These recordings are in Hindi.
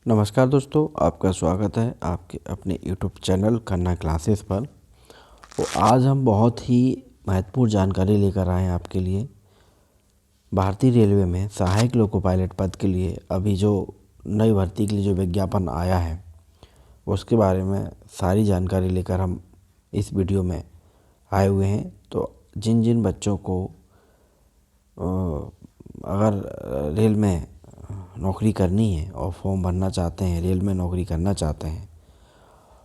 नमस्कार दोस्तों, आपका स्वागत है आपके अपने यूट्यूब चैनल खन्ना क्लासेस पर। तो आज हम बहुत ही महत्वपूर्ण जानकारी लेकर आए हैं आपके लिए। भारतीय रेलवे में सहायक लोको पायलट पद के लिए अभी जो नई भर्ती के लिए जो विज्ञापन आया है उसके बारे में सारी जानकारी लेकर हम इस वीडियो में आए हुए हैं। तो जिन जिन बच्चों को अगर रेल में नौकरी करनी है और फॉर्म भरना चाहते हैं, रेल में नौकरी करना चाहते हैं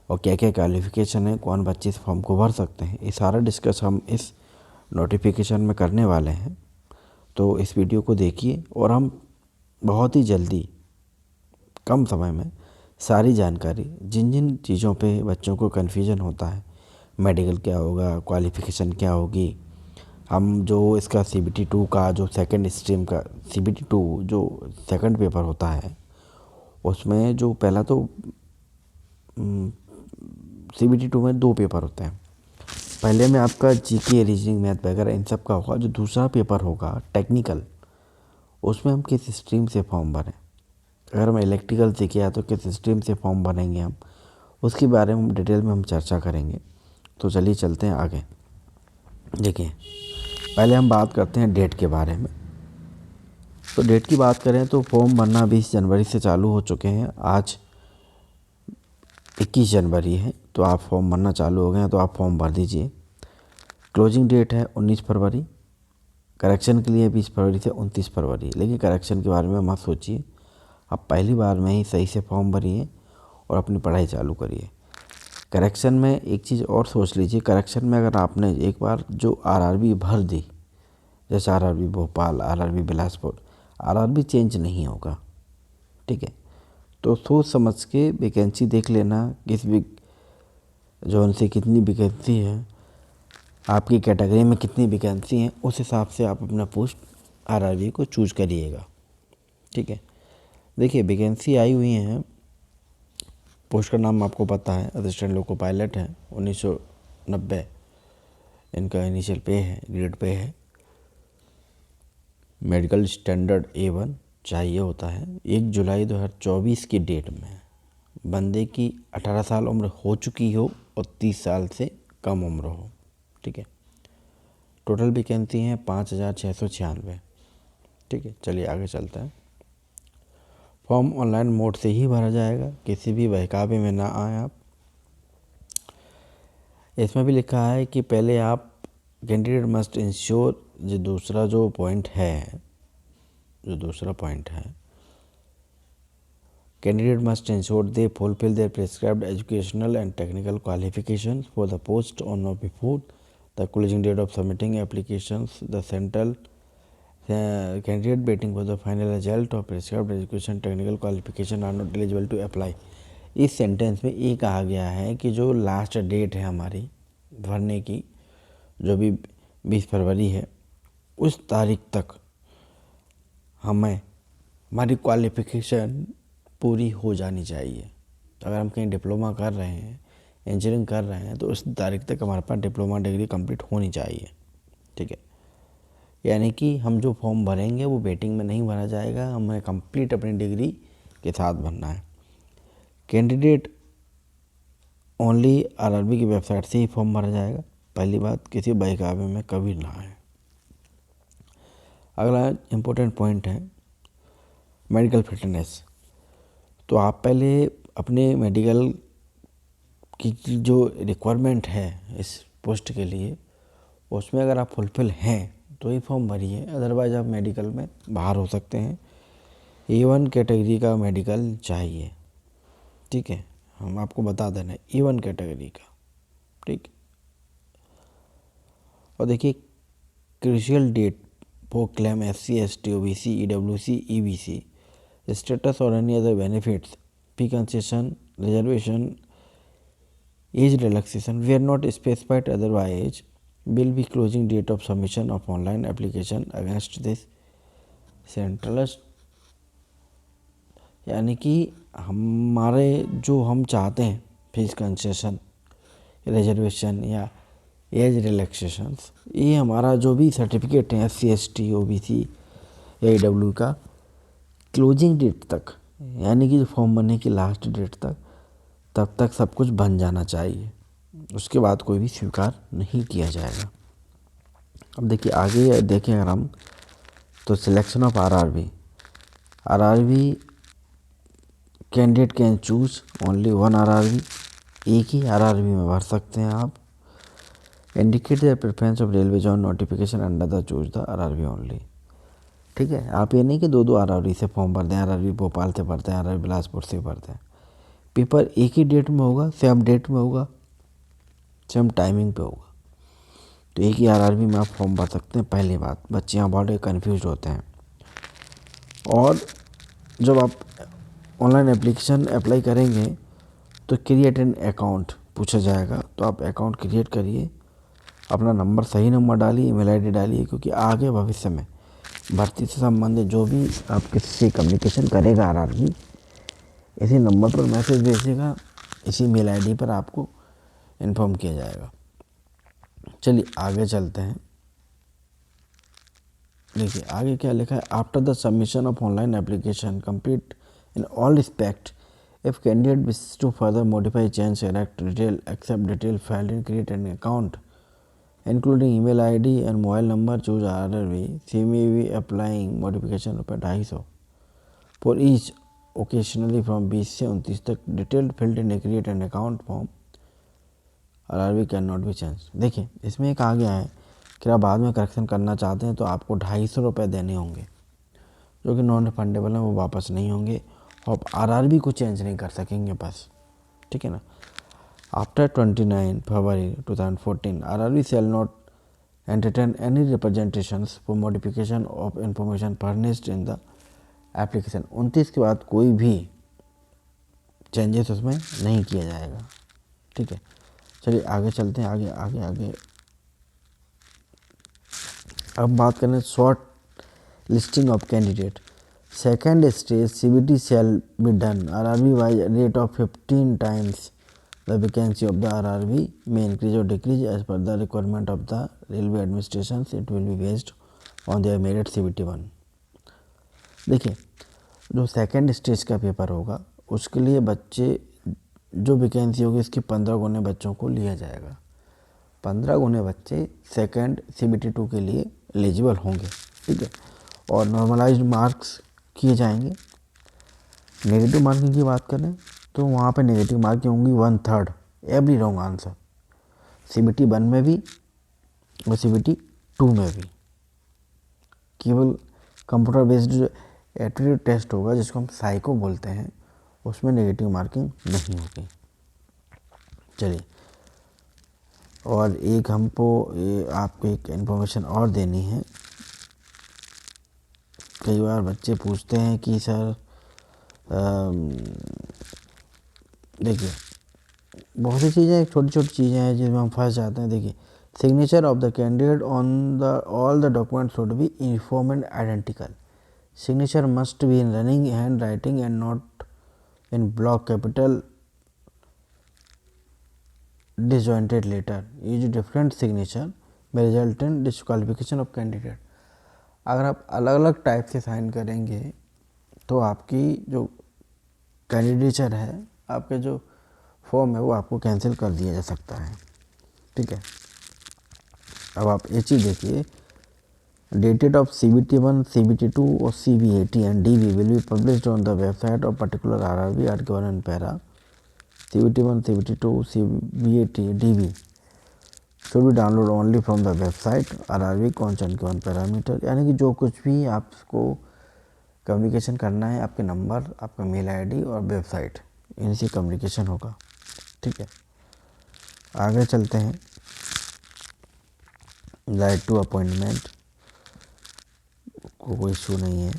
और क्या क्या क्वालिफ़िकेशन है, कौन बच्चे इस फॉर्म को भर सकते हैं, ये सारा डिस्कस हम इस नोटिफिकेशन में करने वाले हैं। तो इस वीडियो को देखिए और हम बहुत ही जल्दी कम समय में सारी जानकारी जिन जिन चीज़ों पे बच्चों को कन्फ्यूजन होता है, मेडिकल क्या होगा, क्वालिफ़िकेशन क्या होगी, हम जो इसका CBT 2 का जो सेकंड स्ट्रीम का CBT 2 जो सेकंड पेपर होता है उसमें जो पहला तो CBT 2 में 2 पेपर होते हैं। पहले में आपका GK, रीजनिंग, मैथ वगैरह इन सब का होगा। जो दूसरा पेपर होगा टेक्निकल, उसमें हम किस स्ट्रीम से फॉर्म भरें। अगर हम इलेक्ट्रिकल से किया तो किस स्ट्रीम से फॉर्म भरेंगे हम, उसके बारे में डिटेल में हम चर्चा करेंगे। तो चलिए चलते हैं आगे। देखिए, पहले हम बात करते हैं डेट के बारे में। तो डेट की बात करें तो फॉर्म भरना 20 जनवरी से चालू हो चुके हैं। आज 21 जनवरी है, तो आप फॉर्म भरना चालू हो गए हैं, तो आप फॉर्म भर दीजिए। क्लोजिंग डेट है 19 फरवरी। करेक्शन के लिए 20 फरवरी से 29 फरवरी। लेकिन करेक्शन के बारे में मत सोचिए, आप पहली बार में ही सही से फॉर्म भरिए और अपनी पढ़ाई चालू करिए। करेक्शन में एक चीज़ और सोच लीजिए, करेक्शन में अगर आपने एक बार जो RRB भर दी, जैसे RRB Bhopal, RRB Bilaspur, RRB change नहीं होगा, ठीक है। तो सोच समझ के वैकेंसी देख लेना, किस भी जोन से कितनी वैकेंसी है, आपकी कैटेगरी में कितनी वैकेंसी हैं, उस हिसाब से आप अपना पोस्ट RRB को चूज करिएगा, ठीक है। देखिए, वैकेंसी आई हुई हैं। पोस्ट का नाम आपको पता है, असिस्टेंट लोको पायलट है। 1990 इनका इनिशियल पे है, ग्रेड पे है। मेडिकल स्टैंडर्ड A1 चाहिए होता है। 1 जुलाई 2024 की डेट में बंदे की 18 साल उम्र हो चुकी हो और 30 साल से कम उम्र हो, ठीक है। टोटल वैकेंसी हैं 5696, ठीक है। चलिए आगे चलते हैं। फॉर्म ऑनलाइन मोड से ही भरा जाएगा, किसी भी बहकावे में ना आए आप। इसमें भी लिखा है कि पहले आप कैंडिडेट मस्ट इंश्योर, जो दूसरा पॉइंट है, candidate must ensure they fulfil there prescribed educational and technical qualifications for the post on और before the closing date of submitting applications. The central candidate waiting for the final result of prescribed education technical qualification are not eligible to apply. इस सेंटेंस में ये कहा गया है कि जो लास्ट डेट है हमारी भरने की, जो भी 20 फरवरी है, उस तारीख तक हमें हमारी क्वालिफिकेशन पूरी हो जानी चाहिए। अगर हम कहीं डिप्लोमा कर रहे हैं, इंजीनियरिंग कर रहे हैं, तो उस तारीख तक हमारे पास डिप्लोमा डिग्री कंप्लीट होनी चाहिए, ठीक है। यानी कि हम जो फॉर्म भरेंगे वो वेटिंग में नहीं भरा जाएगा, हमें कंप्लीट अपनी डिग्री के साथ भरना है। कैंडिडेट ओनली RRB की वेबसाइट से ही फॉर्म भरा जाएगा। पहली बात, किसी बहकावे में कभी ना आए। अगला इम्पोर्टेंट पॉइंट है मेडिकल फिटनेस। तो आप पहले अपने मेडिकल की जो रिक्वायरमेंट है इस पोस्ट के लिए, उसमें अगर आप फुलफिल हैं तो ही फॉर्म भरिए, अदरवाइज़ आप मेडिकल में बाहर हो सकते हैं। A1 कैटेगरी का मेडिकल चाहिए, ठीक है। हम आपको बता देना A1 कैटेगरी का, ठीक। और देखिए, crucial date for claim SC, ST, OBC, EWC, EBC status और any other benefits, fee concession, reservation, age relaxation were not specified otherwise will be closing date of submission of online application against this centralized। यानी कि हमारे जो हम चाहते हैं फीस कंसेशन, रिजर्वेशन या एज रिलैक्सेशंस, ये हमारा जो भी सर्टिफिकेट है SC, ST, OBC या EW का, क्लोजिंग डेट तक यानी कि फॉर्म भरने की लास्ट डेट तक, तब तक सब कुछ बन जाना चाहिए, उसके बाद कोई भी स्वीकार नहीं किया जाएगा। अब देखिए आगे देखें अगर हम, तो selection of RRB candidate can choose only one RRB, एक ही आरआरबी में भर सकते हैं आप। Indicate the preference of railway John notification under the choose the RRB only. ठीक है, आप ये नहीं कि दो आरआरबी से फॉर्म भरते हैं, आरआरबी भोपाल से भरते हैं, आरआरबी बिलासपुर से भरते हैं। पेपर एक ही डेट में होगा, सेम डेट में होगा, सेम टाइमिंग पे होगा, तो एक ही आरआरबी में आप फॉर्म भर सकते हैं। पहली बात, बच्चे यहाँ बहुत कन्फ्यूज होते हैं। और जब आप ऑनलाइन एप्लीकेशन अप्लाई करेंगे तो क्रिएट एन अकाउंट पूछा जाएगा, तो आप अकाउंट क्रिएट करिए, अपना नंबर, सही नंबर डालिए, ईमेल आईडी डालिए, क्योंकि आगे भविष्य में भर्ती से संबंधित जो भी आप किसी से कम्युनिकेशन करेगा आरआरबी, इसी नंबर पर मैसेज भेजेगा, इसी मेल आईडी पर आपको इन्फॉर्म किया जाएगा। चलिए आगे चलते हैं। देखिए आगे क्या लिखा है, after the submission of online application complete in all respect, if candidate wish to further modify, change, correct detail, except detail filled in, create an account including email ID and mobile number, choose RRB, see may be applying modification ₹250 for each occasionally from 20 से 29 तक, detail filled in create an account form, RRB can not be change. देखिए इसमें एक आ गया है कि आप बाद में करेक्शन करना चाहते हैं तो आपको ₹250 देने होंगे, जो कि नॉन रिफंडेबल हैं, वो वापस नहीं होंगे, और आप आरआरबी को चेंज नहीं कर सकेंगे बस। ठीक है ना। After 29 February 2014 RRB shall not entertain any representations for modification of information furnished in the application. 29 के बाद कोई भी चेंजेस उसमें नहीं किया जाएगा। ठीक है, चलिए आगे चलते हैं। आगे आगे आगे अब बात करें short listing of candidate. Second stage CBT shall be done RRB by rate of 15 times the vacancy of the RRB may increase or decrease as per the requirement of the railway administrations. It will be based on their merit CBT 1। देखिए जो सेकेंड स्टेज का पेपर होगा उसके लिए बच्चे, जो वैकेंसी होगी इसके 15 गुने बच्चों को लिया जाएगा। 15 गुने बच्चे सेकेंड CBT 2 के लिए एलिजिबल होंगे। ठीक है, और नॉर्मलाइज्ड मार्क्स किए जाएंगे। नेगेटिव मार्किंग की बात करें तो वहाँ पे नेगेटिव मार्किंग होंगी 1/3 एवरी रॉन्ग आंसर, CBT 1 में भी और CBT 2 में भी। केवल कंप्यूटर बेस्ड जो एप्टीट्यूड टेस्ट होगा, जिसको हम साइको बोलते हैं, उसमें नेगेटिव मार्किंग नहीं होगी। चलिए, और एक हमको आपको एक इन्फॉर्मेशन और देनी है। कई बार बच्चे पूछते हैं कि सर देखिए बहुत सी चीज़ें, छोटी छोटी चीज़ें हैं जिसमें हम फंस जाते हैं। देखिए, signature of the candidate on the all the document should be uniform and identical. Signature must be in running hand writing and not in block capital disjointed letter. Use different signature may result in disqualification of candidate। अगर आप अलग अलग टाइप से साइन करेंगे तो आपकी जो कैंडिडेचर है, आपके जो फॉर्म है, वो आपको कैंसिल कर दिया जा सकता है। ठीक है, अब आप ये चीज़ देखिए, डेटेड ऑफ CBT 1, CBT 2 और CBAT and DB will be published on the website of particular RRB are given in para. CBT 1, CBT 2, CBAT, DB should be download only from the website RRB constant given parameter। यानी कि जो कुछ भी आपको कम्युनिकेशन करना है, आपके नंबर, आपका मेल आईडी और वेबसाइट, इनसे कम्युनिकेशन होगा। ठीक है, आगे चलते हैं। राइट टू अपॉइंटमेंट को कोई इशू नहीं है।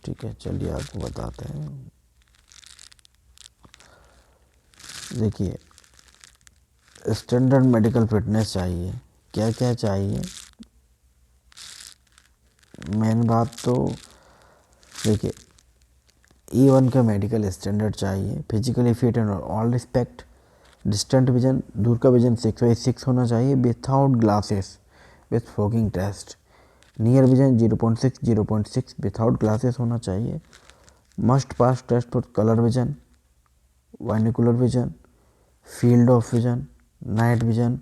ठीक है, चलिए आपको बताते हैं। देखिए, स्टैंडर्ड मेडिकल फिटनेस चाहिए। क्या क्या चाहिए? मेन बात तो देखिए, E1 का मेडिकल स्टैंडर्ड चाहिए। Physically fit and all respect. Distant vision, दूर का विजन 6/6 होना चाहिए without glasses with fogging test. Near vision 0.6 without glasses होना चाहिए। Must pass test for colour vision, binocular vision, field of vision, night vision,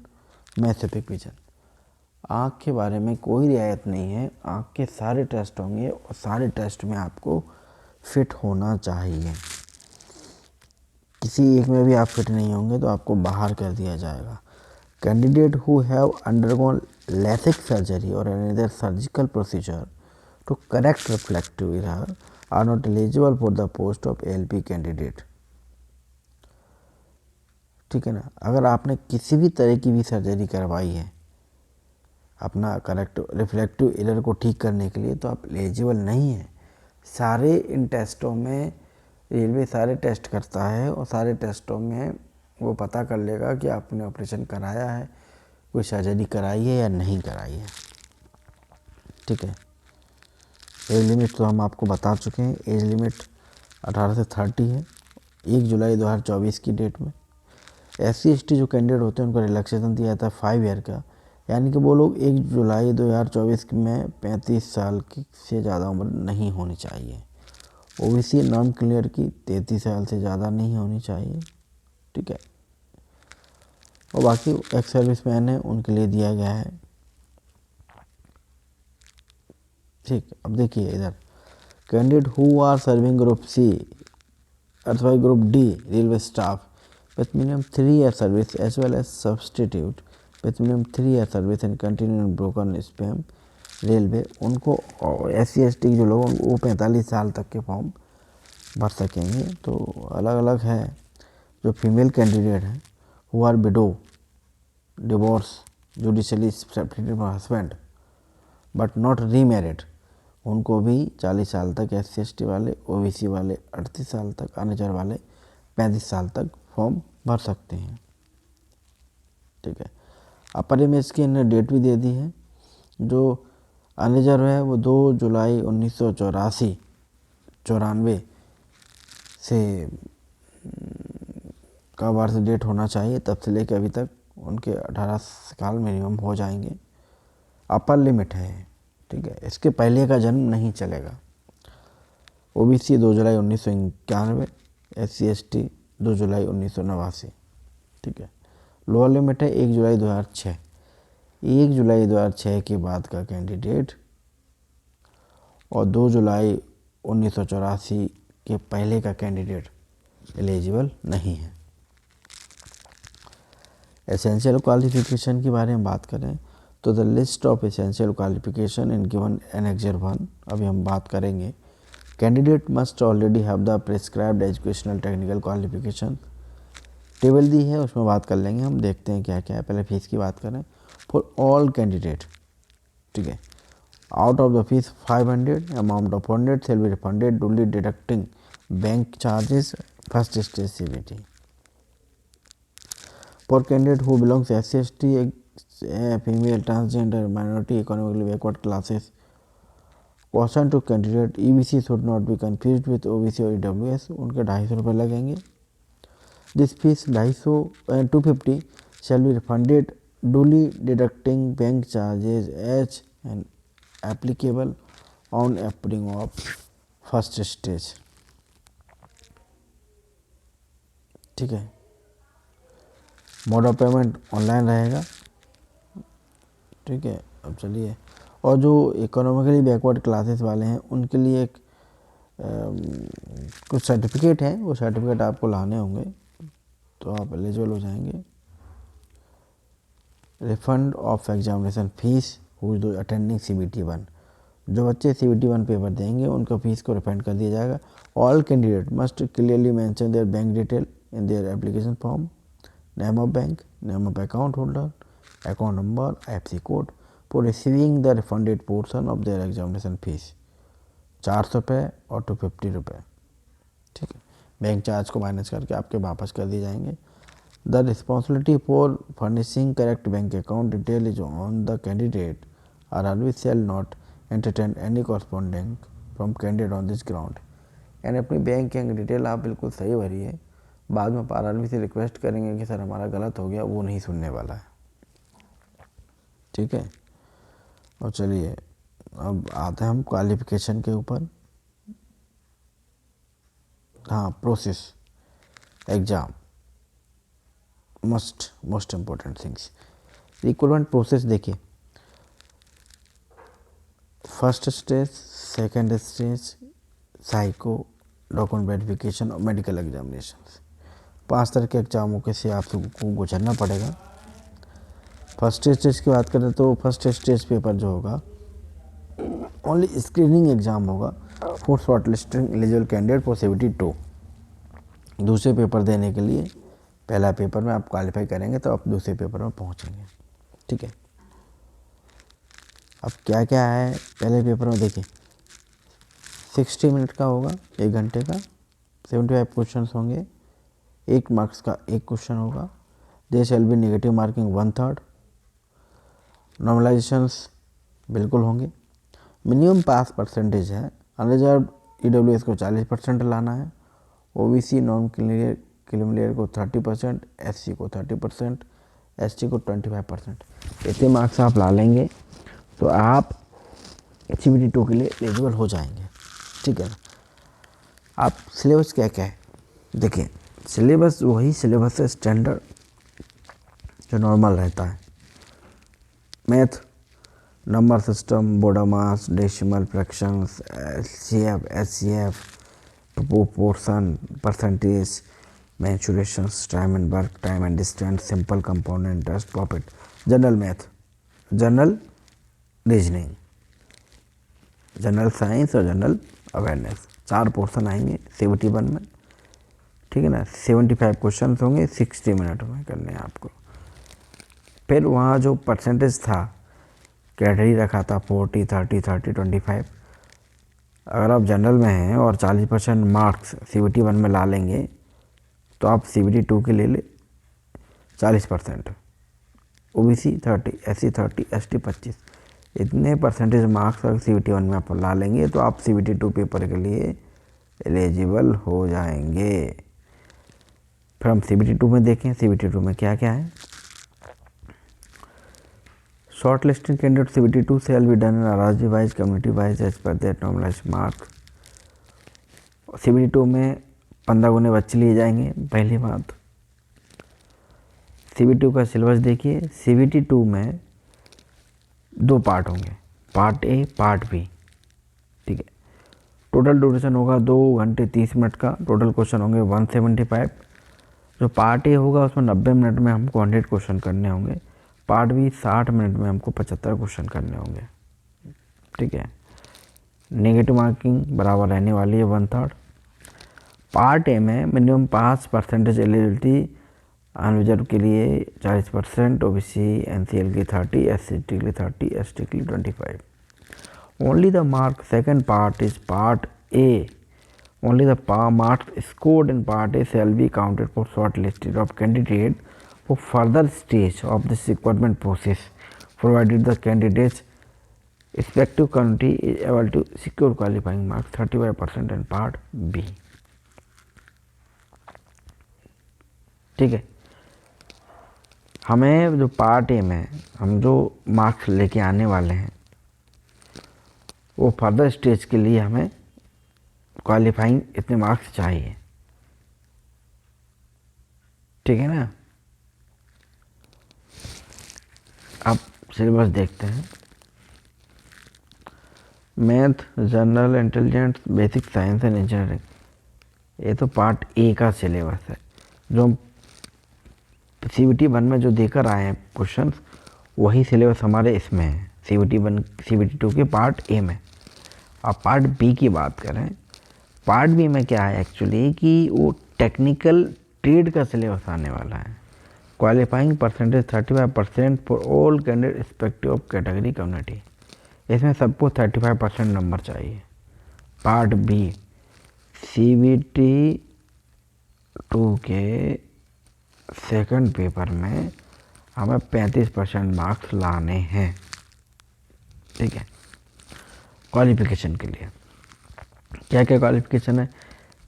mesopic vision. आँख के बारे में कोई रियायत नहीं है, आँख के सारे टेस्ट होंगे और सारे टेस्ट में आपको फिट होना चाहिए। किसी एक में भी आप फिट नहीं होंगे तो आपको बाहर कर दिया जाएगा। Candidate who have undergone LASIK surgery और another surgical procedure to correct reflective error are not eligible for the post of ALP candidate. ठीक है ना, अगर आपने किसी भी तरह की भी सर्जरी करवाई है अपना करेक्ट रिफ्लेक्टिव एरर को ठीक करने के लिए तो आप एलिजिबल नहीं है। सारे इन टेस्टों में रेलवे सारे टेस्ट करता है और सारे टेस्टों में वो पता कर लेगा कि आपने ऑपरेशन कराया है, कोई सर्जरी कराई है या नहीं कराई है। ठीक है, एज लिमिट तो हम आपको बता चुके हैं, एज लिमिट 18 से 30 है 1 जुलाई 2024 की डेट में। SC/ST जो कैंडिडेट होते हैं उनको रिलैक्सेशन दिया जाता है 5 ईयर का, यानी कि वो लोग 1 जुलाई 2024 में 35 साल की से ज़्यादा उम्र नहीं होनी चाहिए। OBC नॉन क्लियर की 33 साल से ज़्यादा नहीं होनी चाहिए। ठीक है, और बाकी एक्स सर्विस मैन है उनके लिए दिया गया है। ठीक, अब देखिए इधर candidate who are serving group C अथवा group D railway staff with minimum 3 year service as well as substitute with minimum 3 year service and continuing broken spam railway, उनको SC/ST जो लोग वो 45 साल तक के फॉर्म भर सकेंगे। तो अलग अलग है। जो फीमेल कैंडिडेट हैं who are widow, divorce, judicially separated from husband but not remarried, उनको भी 40 साल तक SC/ST वाले, OBC वाले 38 साल तक, अनरिजर्व वाले 35 साल तक फॉर्म भर सकते हैं। ठीक है, अपर एज की इन्हें डेट भी दे दी है। जो अनरिजर्व है वो 2 जुलाई 1994 से का बर्थ डेट होना चाहिए, तब से लेकर अभी तक उनके 18 साल मिनिमम हो जाएंगे। अपर लिमिट है। ठीक है, इसके पहले का जन्म नहीं चलेगा। OBC 2 जुलाई 1991, SC/ST 2 जुलाई 1989। ठीक है, लोअर लिमिट है 1 जुलाई 2006। 1 जुलाई 2006 के बाद का कैंडिडेट और 2 जुलाई 1984 के पहले का कैंडिडेट एलिजिबल नहीं है। एसेंशियल क्वालिफिकेशन के बारे में बात करें तो the list of essential qualification in given annexure 1 अभी हम बात करेंगे। Candidate must already have the prescribed educational technical qualification, table दी है उसमें बात कर लेंगे हम, देखते हैं क्या क्या है। पहले फीस की बात करें फॉर ऑल कैंडिडेट। ठीक है, out of the fees 500 amount of 100 shall be refunded duly deducting bank charges first stage CBT। For candidate who belongs SC/ST, female, transgender, minority, economically backward classes, question to candidate EBC should not be confuse with OBC और EWS, उनके 250 रुपये लगेंगे। This fees 250 shall be refunded duly deducting bank charges as and applicable on appearing of first stage। ठीक है, मोड ऑफ पेमेंट ऑनलाइन रहेगा। ठीक है, अब चलिए, और जो इकोनॉमिकली बैकवर्ड क्लासेस वाले हैं उनके लिए एक कुछ सर्टिफिकेट है, वो सर्टिफिकेट आपको लाने होंगे तो आप एलिजिबल हो जाएंगे। Refund of examination fees who is attending CBT 1, जो बच्चे CBT 1 पेपर देंगे उनका फीस को रिफंड कर दिया जाएगा। All candidate must clearly mention there bank detail in their application form, name of bank, name of account holder, account number, IFSC code for receiving the refunded portion of their examination fees, 400 रुपये और 250 रुपये। ठीक है, बैंक चार्ज को माइनस करके आपके वापस कर दिए जाएंगे। The responsibility for furnishing correct bank account detail is on the candidate R R B shall not entertain any correspondence from candidate on this ground. यानी अपनी बैंक की डिटेल आप बिल्कुल सही भरिए, बाद में RRB से रिक्वेस्ट करेंगे कि सर हमारा गलत हो गया, वो नहीं सुनने वाला है। ठीक है, और चलिए अब आते हैं हम क्वालिफिकेशन के ऊपर। हाँ, process exam most important things. Recruitment process देखिए, first stage, second stage, psycho, document verification और मेडिकल एग्जामिनेशन, 5 तरह के एग्जामों के से आप सबको गुजरना पड़ेगा। फर्स्ट स्टेज की बात करें तो फर्स्ट स्टेज पेपर जो होगा ओनली स्क्रीनिंग एग्जाम होगा for short listing eligible candidate for CBT 2। दूसरे पेपर देने के लिए पहला पेपर में आप क्वालिफाई करेंगे तो आप दूसरे पेपर में पहुंचेंगे, ठीक है। अब क्या क्या है पहले पेपर में देखिए, 60 मिनट का होगा, 1 घंटे का, 75 क्वेश्चन होंगे, 1 मार्क्स का 1 क्वेश्चन होगा। There shall be negative marking 1/3। Normalizations बिल्कुल होंगे। मिनिमम पास परसेंटेज है, अनरिजर्व EWS को 40% लाना है, OBC नॉन क्रीमिलियर को 30%, SC को 30%, ST को 25%। इतने मार्क्स आप ला लेंगे तो आप CBT 2 के लिए एलिजिबल हो जाएंगे, ठीक है ना। आप सिलेबस क्या क्या है देखिए, सिलेबस वही सिलेबस है स्टैंडर्ड जो नॉर्मल रहता है। Math, number system, BODMAS, decimal, fractions, LCF, SCF, proportion, percentage, mensurations, time and work, time and distance, simple compound interest, profit, general math, general reasoning, general science और जनरल अवेयरनेस, 4 पोर्शन आएंगे CBT 1 में, ठीक है ना। 75 क्वेश्चन होंगे, 60 मिनट में करने हैं आपको। फिर वहाँ जो परसेंटेज था कैटेगरी रखा था 40, 30, 30, 25। अगर आप जनरल में हैं और 40% मार्क्स CBT 1 में ला लेंगे तो आप CBT 2 के ले 40%, OBC 30, SC 30, ST 25। इतने परसेंटेज मार्क्स अगर CBT 1 में आप ला लेंगे तो आप CBT 2 पेपर के लिए एलिजिबल हो जाएंगे। फिर हम CBT 2 में देखें, CBT 2 में क्या क्या है। Short listing candidate CBT 2 shall be done in RRG wise, community wise, as per that normalized mark. CBT 2 में 15 गुने बच्चे लिए जाएंगे, पहली बात। CBT 2 का सिलेबस देखिए, CBT 2 में 2 पार्ट होंगे, पार्ट A, पार्ट B, ठीक है। टोटल ड्यूरेशन होगा 2 घंटे 30 मिनट का, टोटल क्वेश्चन होंगे 175। जो पार्ट A होगा उसमें 90 मिनट में हमको 100 क्वेश्चन करने होंगे, पार्ट B 60 मिनट में हमको 75 क्वेश्चन करने होंगे, ठीक है। नेगेटिव मार्किंग बराबर रहने वाली है 1/3। पार्ट A में minimum pass percentage eligibility unreserved के लिए 40%, OBC NCL की 30, SC के लिए 30, ST के लिए 25। Only the mark second part is part A. Only the marks scored in part A shall be counted for shortlisted of candidate for further stage of this recruitment process, provided the candidate's respective country is able to secure qualifying marks 35% in part B. ठीक है। हमें जो पार्ट ए में हम जो मार्क्स लेके आने वाले हैं वो फर्दर स्टेज के लिए हमें क्वालिफाइंग इतने मार्क्स चाहिए, ठीक है ना। अब सिलेबस देखते हैं। Math, general intelligence, basic science and engineering, ये तो पार्ट ए का सिलेबस है। जो हम CBT 1 में जो देकर आए हैं क्वेश्चंस, वही सिलेबस हमारे इसमें है CBT 1, CBT 2 के पार्ट ए में। अब पार्ट बी की बात करें, पार्ट बी में क्या है एक्चुअली कि वो टेक्निकल ट्रेड का सिलेबस आने वाला है। Qualifying percentage 35% for all candidate respective of category community, इसमें सबको 35% नंबर चाहिए। पार्ट बी CBT 2 के सेकंड पेपर में हमें 35% मार्क्स लाने हैं, ठीक है। क्वालिफिकेशन के लिए क्या क्या क्वालिफिकेशन है।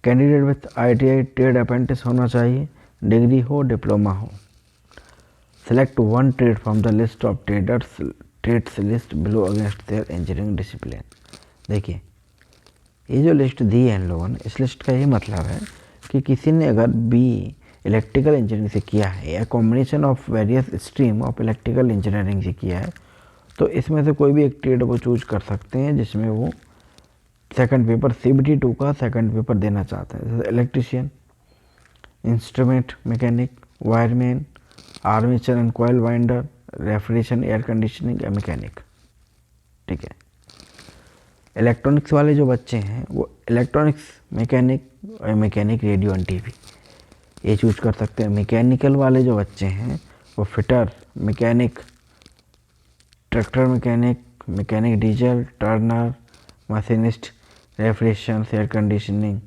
Candidate with ITI trade apprentice होना चाहिए, डिग्री हो, डिप्लोमा हो। Select 1 trade from the list of trades list below against their engineering discipline. देखिए ये जो लिस्ट दी है इन लोगों ने, इस लिस्ट का ये मतलब है कि किसी ने अगर बी इलेक्ट्रिकल इंजीनियरिंग से किया है या combination of various stream of electrical engineering से किया है, तो इसमें से कोई भी एक ट्रेड वो चूज कर सकते हैं जिसमें वो सेकंड पेपर CBT 2 का सेकंड पेपर देना चाहते हैं, जैसे electrician, instrument mechanic, wireman, armature and coil winder, refrigeration, air conditioning या मैकेनिक। ठीक है। इलेक्ट्रॉनिक्स वाले जो बच्चे हैं वो इलेक्ट्रॉनिक्स मैकेनिक और मैकेनिक रेडियो एंड टीवी ये चूज कर सकते हैं। मैकेनिकल वाले जो बच्चे हैं वो fitter, mechanic, tractor mechanic, mechanic diesel, turner, machinist, refrigeration, air conditioning,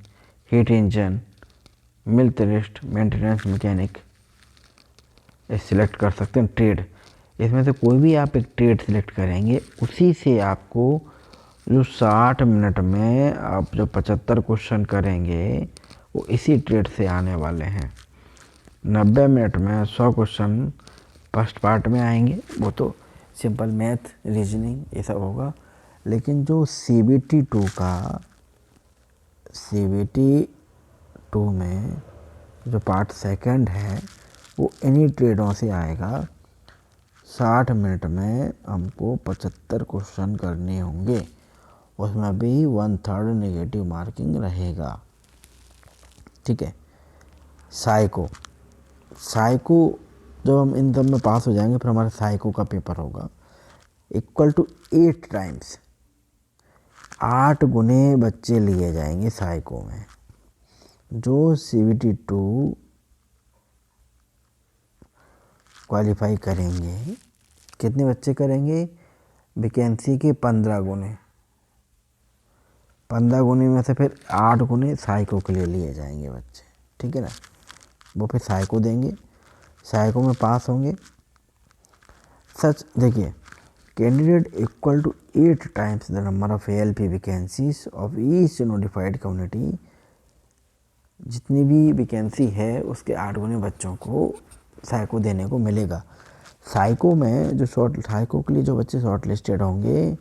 heat engine, millwright, maintenance mechanic select कर सकते हैं। ट्रेड, इसमें से कोई भी आप एक ट्रेड सिलेक्ट करेंगे, उसी से आपको जो 60 मिनट में आप जो 75 क्वेश्चन करेंगे वो इसी ट्रेड से आने वाले हैं। 90 मिनट में 100 क्वेश्चन फर्स्ट पार्ट में आएंगे, वो तो सिंपल मैथ, रीजनिंग ये सब होगा। लेकिन जो CBT 2 में जो पार्ट सेकंड है वो इन्हीं ट्रेडों से आएगा। 60 मिनट में हमको 75 क्वेश्चन करने होंगे, उसमें भी 1/3 नेगेटिव मार्किंग रहेगा। ठीक है। साइको जब हम इन सब में पास हो जाएंगे फिर हमारा साइको का पेपर होगा इक्वल टू 8 टाइम्स, 8 गुने बच्चे लिए जाएंगे साइको में। जो CBT 2 क्वालिफाई करेंगे, कितने बच्चे करेंगे? वैकेंसी के 15 गुने, 15 गुने में से फिर 8 गुने साइको के लिए लिए जाएंगे बच्चे। ठीक है ना, वो फिर साइको देंगे, साइको में पास होंगे। सच देखिए, candidate equal to 8 times the number of ALP vacancies of each notified community. जितनी भी वैकेंसी है उसके 8 गुने बच्चों को साइको देने को मिलेगा। साइको में जो साइको के लिए जो बच्चे शॉर्ट लिस्टेड होंगे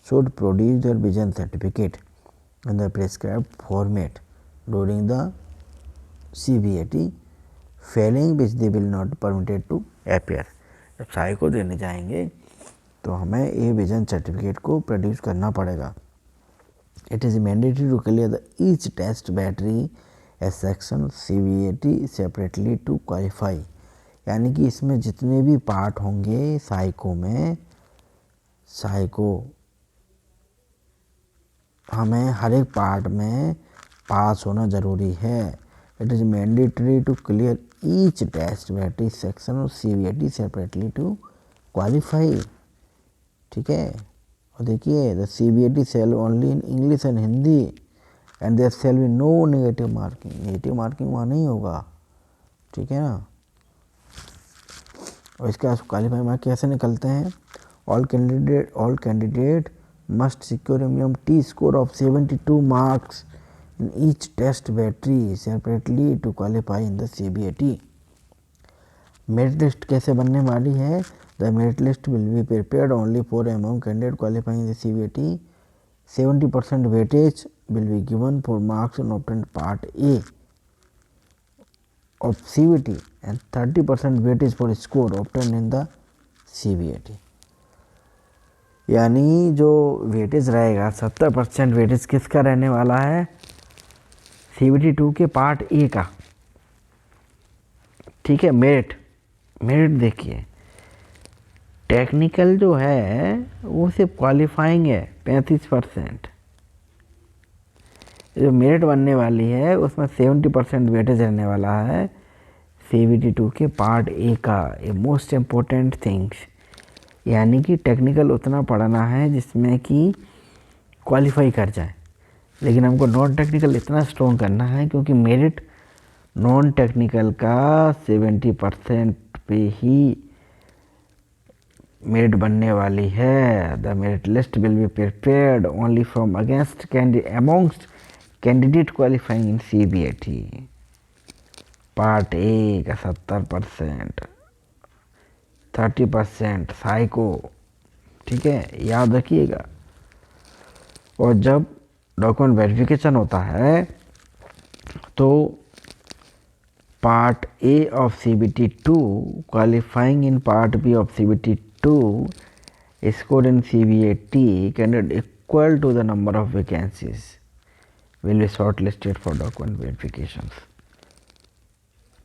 should produce their vision certificate in the prescribed format during the CBAT, failing which they will not permitted to appear. जब साइको देने जाएंगे तो हमें ये विजन सर्टिफिकेट को प्रोड्यूस करना पड़ेगा। It is mandatory to clear the each test battery as section CBAT separately to qualify. यानी कि इसमें जितने भी पार्ट होंगे साइको में, हमें हर एक पार्ट में पास होना ज़रूरी है। It is mandatory to clear each test battery section और CBAT सेपरेटली टू क्वालिफाई। ठीक है। और देखिए, the CBAT shall only in English and Hindi and there shall be no negative marking. Negative marking वहाँ नहीं होगा। ठीक है ना। और इसका क्वालिफाई मार्क कैसे निकलते हैं? All candidate must secure minimum T score of 72 marks in each test battery separately to qualify in the CBAT। Merit list कैसे बनने वाली है? The merit list will be prepared only for among candidate qualifying the CBAT। 70% weightage will be given for marks obtained part A of CBT and 30% weightage for score obtained in the CBAT। यानी जो वेटेज रहेगा 70% वेटेज किसका रहने वाला है? CBT 2 के पार्ट A का। ठीक है। मेरिट देखिए, टेक्निकल जो है वो सिर्फ क्वालिफाइंग है 35%। जो मेरिट बनने वाली है उसमें 70% वेटेज रहने वाला है CBT 2 के पार्ट A का। ये मोस्ट इम्पोर्टेंट थिंग्स, यानी कि टेक्निकल उतना पढ़ना है जिसमें कि क्वालिफाई कर जाए, लेकिन हमको नॉन टेक्निकल इतना स्ट्रॉन्ग करना है क्योंकि मेरिट नॉन टेक्निकल का 70% पे ही मेरिट बनने वाली है। The merit list will be prepared only from amongst candidate qualifying in CBAT। Part A का 70%, 30% साइको। ठीक है, याद रखिएगा। और जब डॉक्यूमेंट वेरिफिकेशन होता है तो part A of CBT 2 qualifying in part B of CBT 2 scored in CBAT candidate equal to the number of vacancies will be shortlisted for document verifications।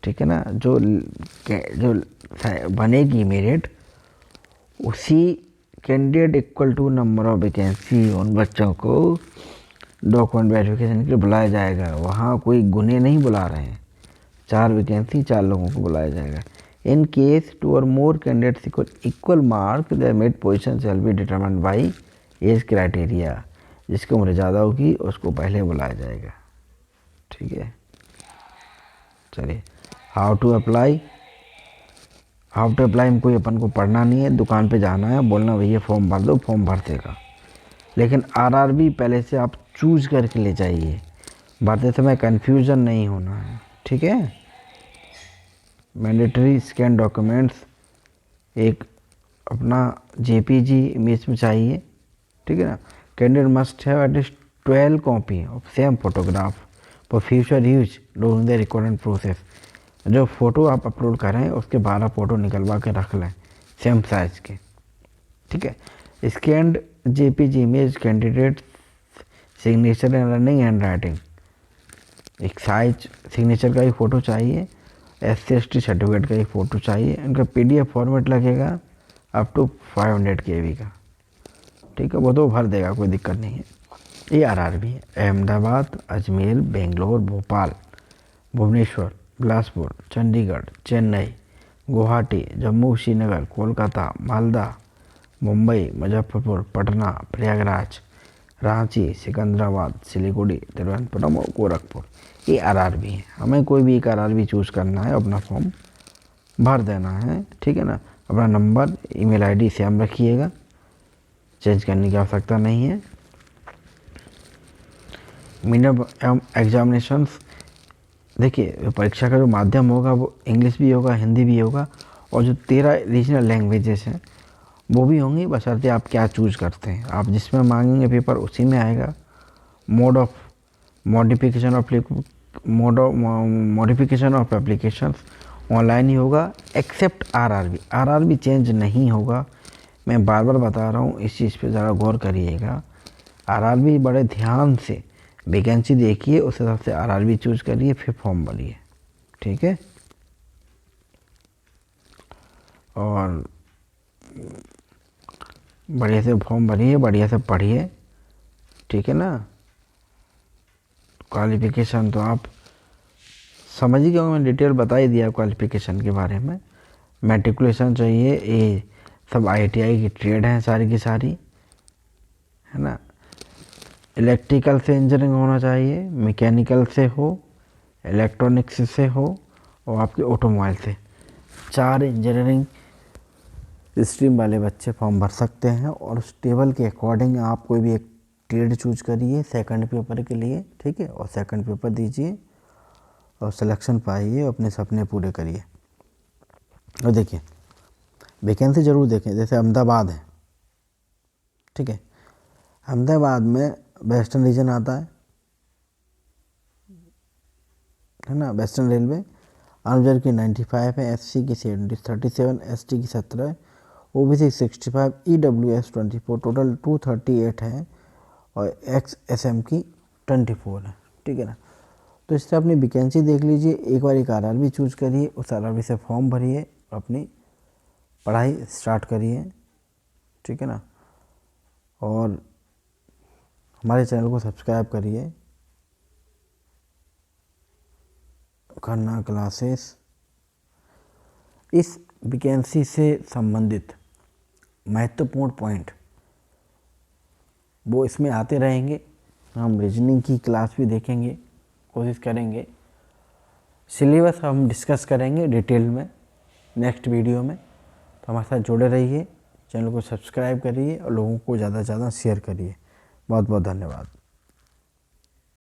ठीक है ना, जो बनेगी मेरिट उसी candidate equal to number of vacancy उन बच्चों को डॉक्यूमेंट वेरिफिकेशन के लिए बुलाया जाएगा। वहाँ कोई गुने नहीं बुला रहे हैं, 4 वैकेंसी 4 लोगों को बुलाया जाएगा। इन केस 2 और more candidates equal mark the made position shall be determined by age criteria. जिसकी उम्र ज़्यादा होगी उसको पहले बुलाया जाएगा। ठीक है, चलिए हाउ टू अप्लाई में कोई अपन को पढ़ना नहीं है, दुकान पे जाना है, बोलना भैया फॉर्म भर दो, फॉर्म भर देगा। लेकिन RRB पहले से आप चूज करके ले जाइए, भरते समय कन्फ्यूज़न नहीं होना है। ठीक है, मैंडेटरी स्कैन डॉक्यूमेंट्स एक अपना JPG इमेज में चाहिए। ठीक है ना, candidate must have at least 12 copy of same photograph for future use during the recording process. जो फ़ोटो आप अपलोड करें उसके 12 फ़ोटो निकलवा के रख लें सेम साइज़ के। ठीक है, scanned JPG image candidate signature and running hand writing, एक साइज सिग्नेचर का ही फ़ोटो चाहिए, SC/ST सर्टिफिकेट का ही फ़ोटो चाहिए। इनका PDF फॉर्मेट लगेगा अप टू 500 KB का। ठीक है, वो तो भर देगा, कोई दिक्कत नहीं है। ये RRB है, अहमदाबाद, अजमेर, बेंगलोर, भोपाल, भुवनेश्वर, बिलासपुर, चंडीगढ़, चेन्नई, गुवाहाटी, जम्मू श्रीनगर, कोलकाता, मालदा, मुंबई, मुजफ्फरपुर, पटना, प्रयागराज, रांची, सिकंदराबाद, सिलीगुड़ी, तिरुवनंतपुरम और गोरखपुर। ये RRB है। हमें कोई भी एक RRB चूज़ करना है, अपना फॉर्म भर देना है। ठीक है ना, अपना नंबर email ID सेम रखिएगा, चेंज करने की आवश्यकता नहीं है। मीडियम एग्जामिनेशंस, देखिए परीक्षा का जो माध्यम होगा वो इंग्लिश भी होगा, हिंदी भी होगा, और जो 13 रीजनल लैंग्वेजेस हैं वो भी होंगी, बशर्ते आप क्या चूज़ करते हैं। आप जिसमें मांगेंगे पेपर उसी में आएगा। Mode of modification of applications online ही होगा, एक्सेप्ट RRB चेंज नहीं होगा। मैं बार बार बता रहा हूँ, इस चीज़ पे ज़रा गौर करिएगा। RRB बड़े ध्यान से वैकेंसी देखिए, उस हिसाब से RRB चूज़ करिए, फिर फॉर्म भरिए। ठीक है, और बढ़िया से फॉर्म भरिए, बढ़िया से पढ़िए। ठीक है ना, क्वालिफ़िकेशन तो आप समझ ही गए, मैं डिटेल बता ही दिया क्वालिफ़िकेशन के बारे में। मैट्रिकुलेशन चाहिए, ये सब ITI की ट्रेड हैं सारी की सारी, है ना। इलेक्ट्रिकल से इंजीनियरिंग होना चाहिए, मैकेनिकल से हो, इलेक्ट्रॉनिक्स से हो, और आपके ऑटोमोबाइल से। 4 इंजीनियरिंग स्ट्रीम वाले बच्चे फॉर्म भर सकते हैं, और उस टेबल के अकॉर्डिंग आप कोई भी एक ट्रेड चूज करिए सेकंड पेपर के लिए। ठीक है, और सेकंड पेपर दीजिए और सिलेक्शन पाइए, अपने सपने पूरे करिए। और देखिए वैकेंसी ज़रूर देखें, जैसे अहमदाबाद है। ठीक है, अहमदाबाद में वेस्टर्न रीजन आता है ना, वेस्टर्न रेलवे। अनरिजर्व की 95 है, SC की 37, ST की 17, OBC 65, EWS 24, टोटल 238 है, और XSM की 24 है। ठीक है ना, तो इससे अपनी वैकेंसी देख लीजिए, एक बार एक RRB चूज करिए, उस RRB से फॉर्म भरिए, अपनी पढ़ाई स्टार्ट करिए। ठीक है ना, और हमारे चैनल को सब्सक्राइब करिए, खन्ना क्लासेस। इस वैकेंसी से संबंधित महत्वपूर्ण पॉइंट वो इसमें आते रहेंगे। हम रीजनिंग की क्लास भी देखेंगे, कोशिश करेंगे। सिलेबस हम डिस्कस करेंगे डिटेल में नेक्स्ट वीडियो में। तो हमारे साथ जुड़े रहिए, चैनल को सब्सक्राइब करिए और लोगों को ज़्यादा से ज़्यादा शेयर करिए। बहुत बहुत धन्यवाद।